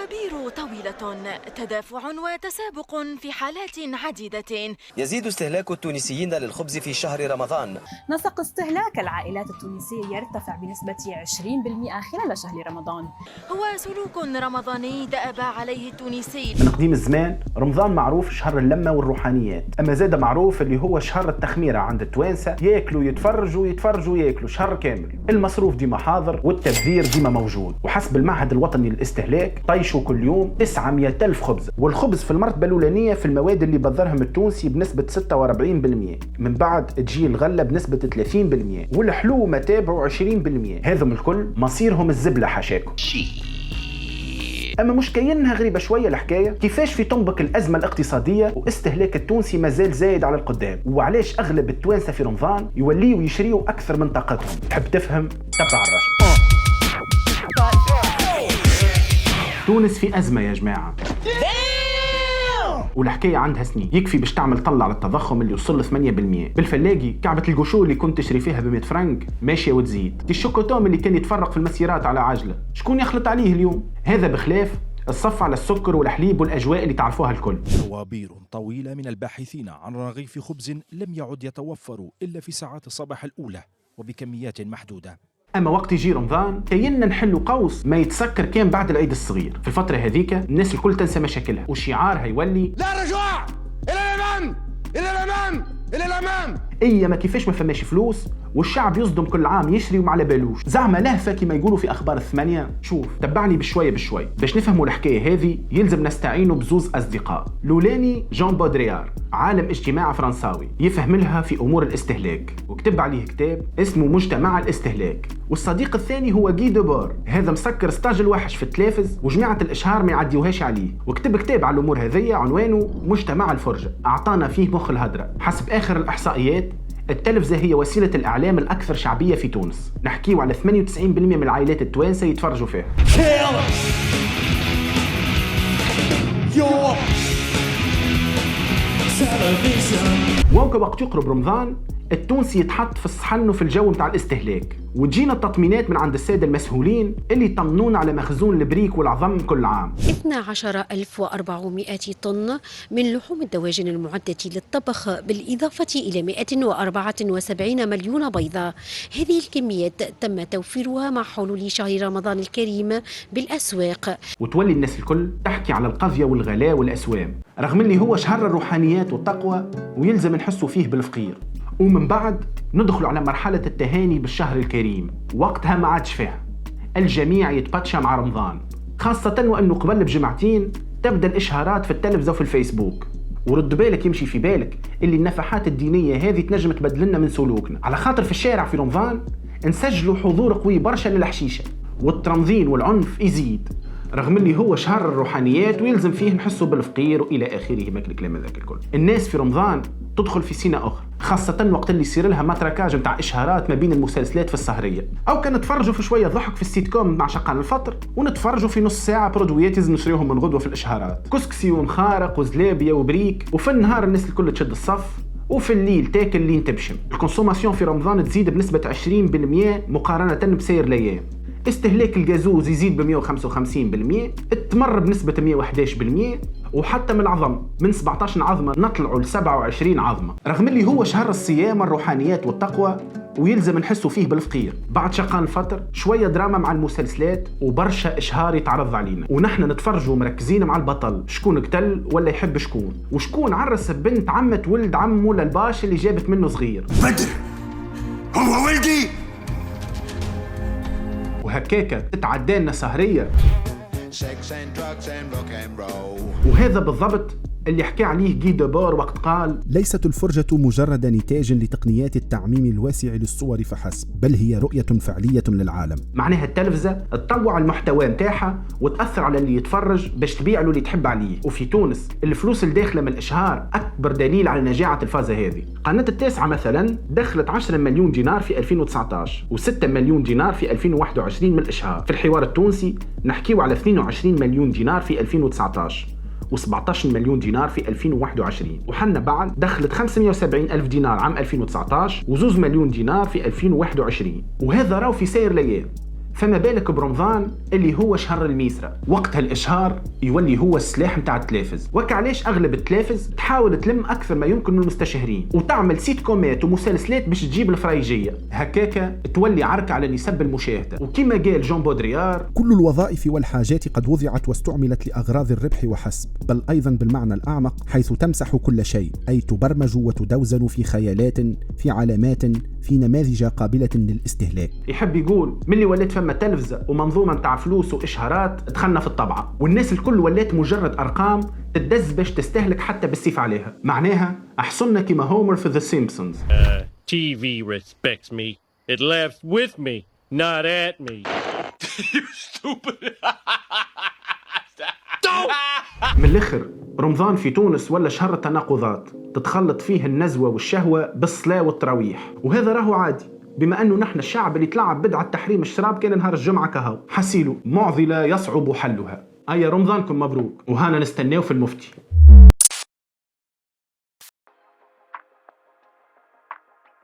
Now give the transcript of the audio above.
طوابير طويلة، تدافع وتسابق في حالات عديدة. يزيد استهلاك التونسيين للخبز في شهر رمضان. نسق استهلاك العائلات التونسية يرتفع بنسبة 20% خلال شهر رمضان. هو سلوك رمضاني دأب عليه التونسي. من قديم الزمان رمضان معروف شهر اللمة والروحانيات، أما زاد معروف اللي هو شهر التخميرة عند التوانسة، ياكلوا يتفرجوا ياكلوا شهر كامل. المصروف ديما حاضر والتبذير ديما موجود، وحسب المعهد الوطني للاستهلاك طيشوا كل يوم 900,000 خبز، والخبز في المرتبة الأولانية في المواد اللي بذرهم التونسي بنسبة 46%، من بعد تجي الغلة بنسبة 30%، والحلو ما تابعوا 20%. هذم الكل مصيرهم الزبلة حاشاكم. أما مش كاينها غريبة شوية الحكاية كيفاش في تنبك الأزمة الاقتصادية واستهلاك التونسي مازال زايد على القدام، وعلاش أغلب التوانسة في رمضان يوليوا يشريوا أكثر من طاقتهم. تحب تفهم؟ تبع الرشد. تونس في أزمة يا جماعة، والحكاية عندها سنين. يكفي باش تعمل طلع على التضخم اللي وصل ل 8%. بالفلاقي كعبة القشور اللي كنت تشري فيها ب100 فرنك ماشية وتزيد. الشوكوتوم اللي كان يتفرق في المسيرات على عجلة شكون يخلط عليه اليوم؟ هذا بخلاف الصف على السكر والحليب والأجواء اللي تعرفوها الكل. طوابير طويلة من الباحثين عن رغيف خبز لم يعد يتوفر إلا في ساعات الصباح الأولى وبكميات محدودة. أما وقت يجي رمضان كينا نحلوا قوس ما يتسكر كان بعد العيد الصغير. في الفترة هذيك الناس الكل تنسى مشاكلها، وشعارها يولي لا رجوع إلى الأمام إلى الأمام إلى الأمام. ما كيفاش ما فماش فلوس والشعب يصدم كل عام يشري وما على بالوش، زعما لهفة كما يقولوا في أخبار الثمانية. شوف تبعني بشوية باش نفهموا الحكاية هذه يلزم نستعينوا بزوز أصدقاء. لولاني جان بودريار، عالم اجتماع فرنساوي يفهم لها في أمور الاستهلاك وكتب عليه كتاب اسمه مجتمع الاستهلاك. والصديق الثاني هو جي دبور، هذا مسكر ستاج الوحش في التلافز وجماعة الإشهار ما يعديوهاش عليه، وكتب كتاب على الأمور هذية عنوانه مجتمع الفرجة. أعطانا فيه مخ الهدرة. حسب آخر الإحصائيات التلفزة هي وسيلة الإعلام الأكثر شعبية في تونس، نحكيو على 98% من العائلات التوانسة يتفرجوا فيها. وقت يقرب رمضان التونسي يتحط في الصحن وفي الجو متاع الاستهلاك، وتجينا التطمينات من عند السادة المسؤولين اللي يطمنون على مخزون البريك والعظم كل عام. 12,400 طن من لحوم الدواجن المعدة للطبخ، بالإضافة إلى 174 مليون بيضة. هذه الكميات تم توفيرها مع حلول شهر رمضان الكريم بالأسواق. وتولي الناس الكل تحكي على القضية والغلاء والأسوام، رغم اللي هو شهر الروحانيات والتقوى ويلزم نحسوا فيه بالفقير. ومن بعد ندخل على مرحلة التهاني بالشهر الكريم، وقتها ما عادش فيها الجميع يتباتشى مع رمضان، خاصة وأنه قبل بجمعتين تبدأ الإشهارات في التلفزة وفي الفيسبوك. ورد بالك يمشي في بالك اللي النفحات الدينية هذه تنجم تبدلنا من سلوكنا، على خاطر في الشارع في رمضان نسجلوا حضور قوي برشا للحشيشة والترمضين والعنف يزيد، رغم اللي هو شهر الروحانيات ويلزم فيه نحسوا بالفقير وإلى آخره. ماك الكلام هذاك الكل. الناس في رمضان تدخل في سينة أخرى، خاصة وقت اللي يصير لها ماتراكاج متاع إشهارات ما بين المسلسلات في السهرية، أو كان نتفرجوا في شوية ضحك في السيت كوم مع شقان الفطر، ونتفرجوا في نص ساعة برودويات يزن نشريهم من غدوة في الإشهارات، كسكسي ومخارق وزلابية وبريك. وفي النهار الناس الكل تشد الصف، وفي الليل تاكل لين تبشم. الكونسوماسيون في رمضان تزيد بنسبة 20% مقارنة بسير الأيام. استهلاك الجازوز يزيد ب 155%، التمر بنسبة 111%، وحتى من العظم من 17 عظمة نطلعوا ل 27 عظمة، رغم اللي هو شهر الصيام الروحانيات والتقوى ويلزم نحسوا فيه بالفقير. بعد شقان الفطر شوية دراما مع المسلسلات وبرشا إشهار يتعرض علينا، ونحن نتفرجوا مركزين مع البطل شكون قتل ولا يحب شكون، وشكون عرس بنت عمة ولد عمه للباش اللي جابت منه صغير. بدر هو ولدي. وهكاكا تتعدانا سهرية. وهذا بالضبط اللي حكى عليه جي دبور وقت قال: ليست الفرجة مجرد نتاج لتقنيات التعميم الواسع للصور فحسب، بل هي رؤية فعلية للعالم. معناها التلفزة تطوع المحتوى متاعها وتأثر على اللي يتفرج باش تبيع له اللي تحب عليه. وفي تونس الفلوس الداخلة من الإشهار أكبر دليل على نجاعة الفازة هذه. قناة التاسعة مثلا دخلت 10 مليون دينار في 2019 و6 مليون دينار في 2021 من الإشهار. في الحوار التونسي نحكيو على 22 مليون دينار في 2019 و17 مليون دينار في 2021، وحنا بعد دخلت 570 ألف دينار عام 2019 و2 مليون دينار في 2021. وهذا راو في سير الأيام. فما بالك برمضان اللي هو شهر الميسرة، وقتها الإشهار يولي هو السلاح متاع التلافز. وكعليش أغلب التلافز تحاول تلم أكثر ما يمكن من المستشهرين وتعمل سيت كومات ومسلسلات باش تجيب الفريجية، هكاكا تولي عركة على نسب المشاهدة. وكما قال جون بودريار: كل الوظائف والحاجات قد وضعت واستعملت لأغراض الربح وحسب، بل أيضا بالمعنى الأعمق حيث تمسح كل شيء، أي تبرمج وتدوزن في خيالات، في علامات، في نماذج قابلة للاستهلاك. يحب يقول من اللي ولات فما تلفزة ومنظومة متاع فلوس وإشهارات دخلنا في الطبعة، والناس الكل ولات مجرد أرقام تدز باش تستهلك حتى بالسيف عليها. معناها أحسننا كما هومر في ذا سيمبسونز. TV respects me. It laughs with me, not at me. You stupid. من الآخر رمضان في تونس ولا شهر التناقضات، تتخلط فيه النزوة والشهوة بالصلاة والتراويح، وهذا راهو عادي بما أنه نحن الشعب اللي طلع بدعة تحريم الشراب كان نهار الجمعة كهو. حسيلو معضلة يصعب حلها. أي رمضانكم مبروك، وهانا نستناو في المفتي.